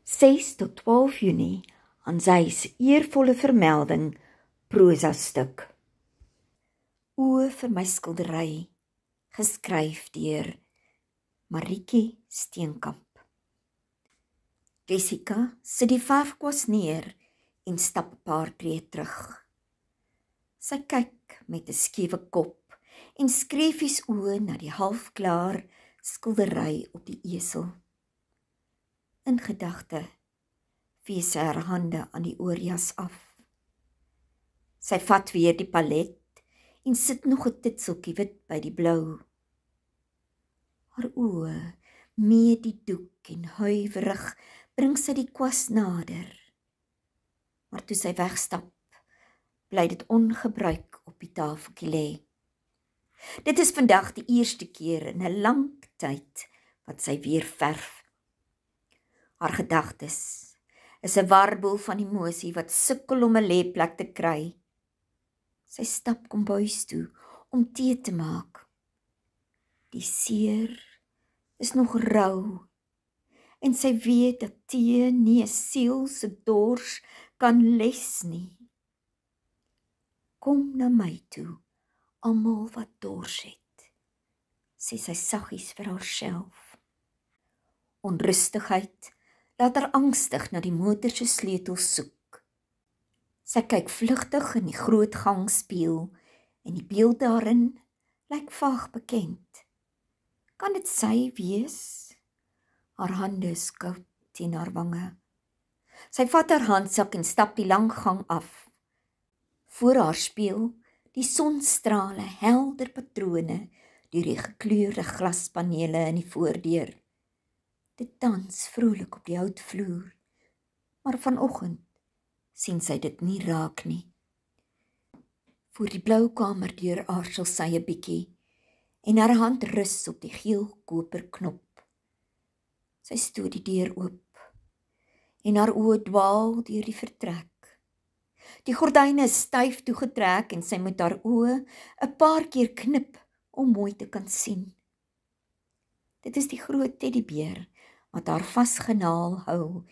6 tot 12 Junie aan sy eervolle vermelding prosa stuk. O vir my skildery, geskryf deur Marietjie Steenkamp. Jessica sit die verfkwas neer en stap 'n paar tree terug. Sy kyk met 'n skewe kop en skreefies oë na die halfklaar skildery op die esel. In gedagte vee sy haar hande aan die oorjas af. Sy vat weer die palet en sit nog 'n titseltjie wit by die blou. Haar oë mee die doek en huiwerig bring sy die kwas nader. Maar toe sy wegstap, bly dit ongebruik op die tafeltjie lê. Dit is vandag die eerste keer in 'n lang tyd wat sy weer verf. Haar gedagtes is 'n warboel van emosie wat sukkel om 'n lêplek te kry. Sy stap kombuis toe om tee te maak. Die seer is nog rou en sy weet dat tee nie 'n siel se dors kan les nie. Kom na my toe, almal wat dors het, sê sy saggies vir haarself. Onrustigheid laat haar angstig na die motor se sleutels soek. Sy kyk vlugtig in die groot gangspieël en die beeld daarin lyk vaag bekend. Kan dit sy wees? Haar hande is koud teen haar wange. Sy vat haar handsak en stap die lang gang af. Voor haar spieël die sonstrale helder patrone deur die gekleurde glaspanele in die voordeur. Dit dans vrolik op die houtvloer, maar vanoggend sien sy dit nie raak nie. Voor die blou kamerdeur aarsel sy 'n bietjie en haar hand rus op die geel koper knop. Sy stoot die deur oop en haar oë dwaal deur die vertrek. Die gordyne is styf toegetrek en sy moet haar oë 'n paar keer knip om mooi te kan sien. Dit is die groot teddybeer wat haar vasgenaal hou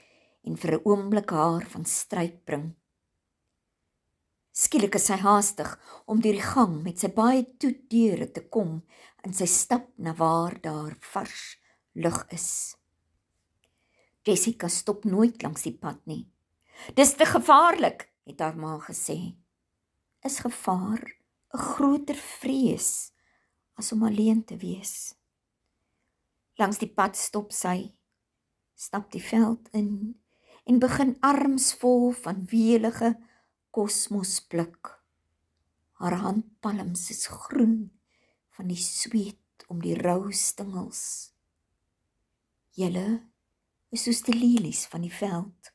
en vir 'n oomblik haar van stryd bring. Skielik is sy haastig om deur die gang met sy baie toetdeure te kom en sy stap na waar daar vars lug is. Jessica stop nooit langs die pad nie. Dis te gevaarlik, het haar ma gesê. Is gevaar 'n groter vrees as om alleen te wees? Langs die pad stop sy, stap die veld in en begin armsvol van weelige kosmos pluk. Haar handpalms is groen van die sweet om die rou stingels. Julle is soos die lelies van die veld.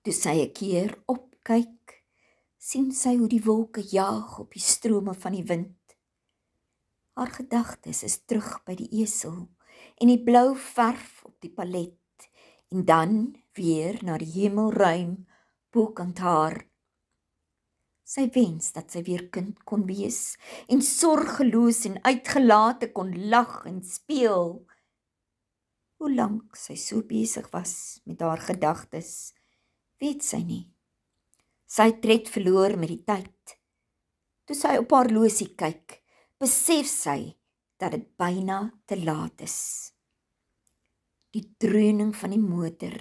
Toe sy 'n keer opkyk, sien sy hoe die wolke jaag op die strome van die wind. Haar gedagtes is terug by die esel en die blou verf op die palet en dan weer na die hemelruim bokant haar. Sy wens dat sy weer kind kon wees en sorgeloos en uitgelate kon lag en speel. Hoe lank sy so besig was met haar gedagtes, weet sy nie. Sy het tred verloor met die tyd. Toe sy op haar horlosie kyk, besef sy dat dit byna te laat is. Die dreuning van die motor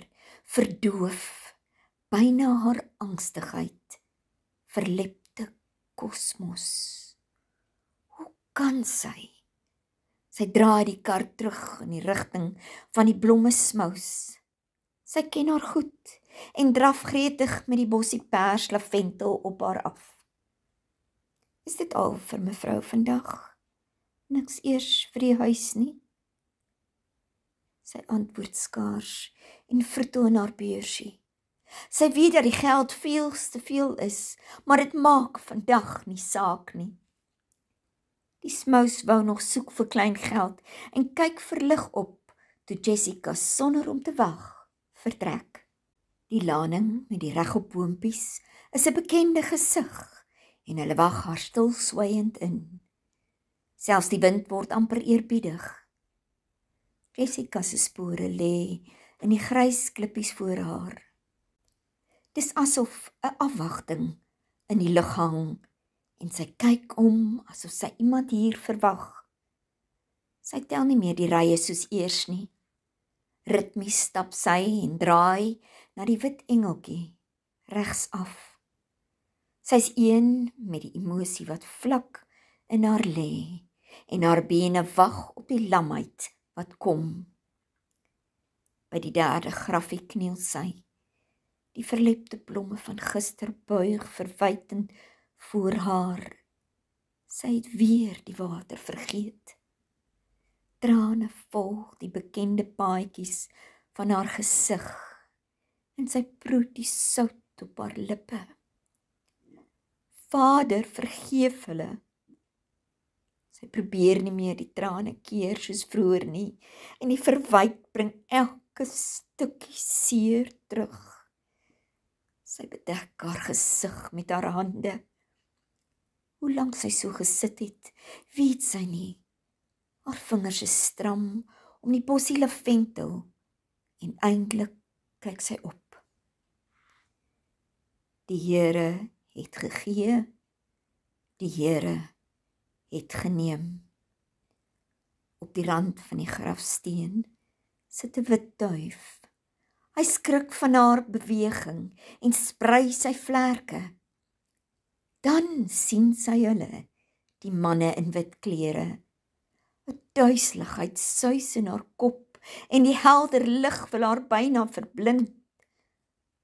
verdoof byna haar angstigheid, verlepte kosmos. Hoe kan sy? Sy draai die kar terug in die rigting van die blomme smous. Sy ken haar goed en draf gretig met die bossie pers laventel op haar af. Is dit al vir mevrou vandag? Niks eers vir die huis nie? Sy antwoord skaars en vertoon haar beursie. Sy weet dat die geld veel te veel is, maar dit maak vandag nie saak nie. Die smous wou nog soek vir klein geld en kyk verlig op toe Jessica sonder om te wag vertrek. Die laning met die regop boompies is 'n bekende gesig en hulle wag haar stil swaiend in. Selfs die wind word amper eerbiedig. Jessica se spore lê in die grys klippies voor haar. Dis asof 'n afwagting in die lug hang en sy kyk om asof sy iemand hier verwag. Sy tel nie meer die rye soos eers nie. Ritmies stap sy en draai na die wit engeltjie regs af. Sy's een met die emosie wat vlak in haar lê en haar bene wag op die lamheid wat kom. By die derde grafie kniel sy. Die verlepte blomme van gister buig verwytend voor haar. Sy het weer die water vergeet. Trane volg die bekende paadjies van haar gesig en sy proe die sout op haar lippe. Vader, vergeef hulle. Sy probeer nie meer die trane keer soos vroeër nie en die verwyt bring elke stukkie seer terug. Sy bedek haar gesig met haar hande. Hoe lank sy so gesit het, weet sy nie. Haar vingers is stram om die bossie lavendel en eintlik kyk sy op. Die Here het gegee, die Here het geneem. Op die rand van die grafsteen sit 'n wit duif. Hy skrik van haar beweging en sprei sy vlerke. Dan sien sy hulle, die manne in wit klere. 'n duiseligheid suis in haar kop en die helder lig wil haar byna verblind.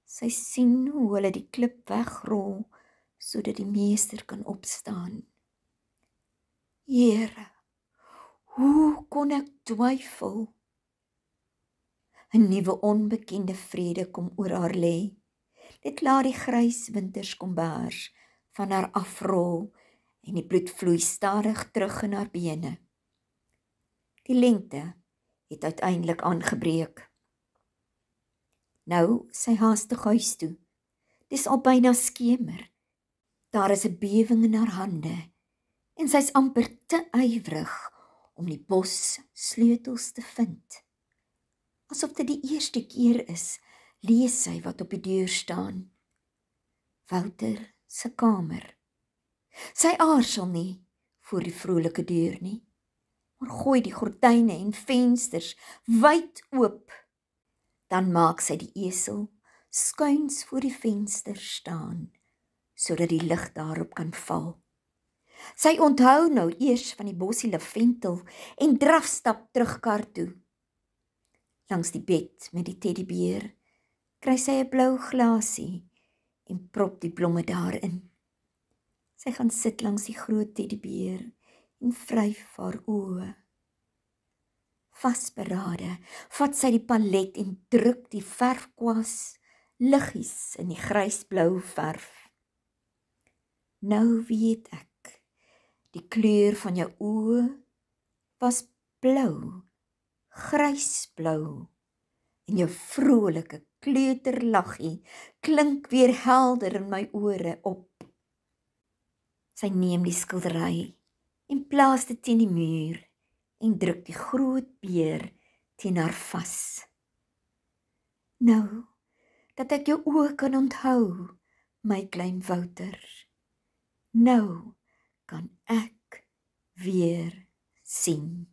Sy sien hoe hulle die klip wegrol sodat die meester kan opstaan. Here, hoe kon ek twyfel? 'n nuwe onbekende vrede kom oor haar lê. Dit laat die grys winterskombers van haar afrol en die bloed vloei stadig terug in haar bene. Die lengte het uiteindelik aangebreek. Nou sy haastig huis toe. Dis al byna skemer. Daar is 'n bewing in haar hande en sy's amper te ywerig om die bos sleutels te vind. Asof dit die eerste keer is, lees sy wat op die deur staan. Wouter se kamer. Sy aarzel nie voor die vrolike deur nie, maar gooi die gordyne en vensters wyd oop. Dan maak sy die esel skuins voor die venster staan, sodat die lig daarop kan val. Sy onthou nou eers van die bossie lavendel en drafstap terug kar toe. Langs die bed met die teddybeer kry sy 'n blou glasie en prop die blomme daarin. Sy gaan sit langs die groot teddybeer en vryf haar oë. Vasberade vat sy die palet en druk die verfkwas liggies in die grysblou verf. Nou weet ek, die kleur van jou oë was blou, grysblou, en jou vrolike kleuterlaggie klink weer helder in my ore op. Sy neem die skildery en plaas dit teen die muur en druk die groot beer teen haar vas. Nou, dat ek jou oë kan onthou, my klein Wouter, nou kan ek weer sien.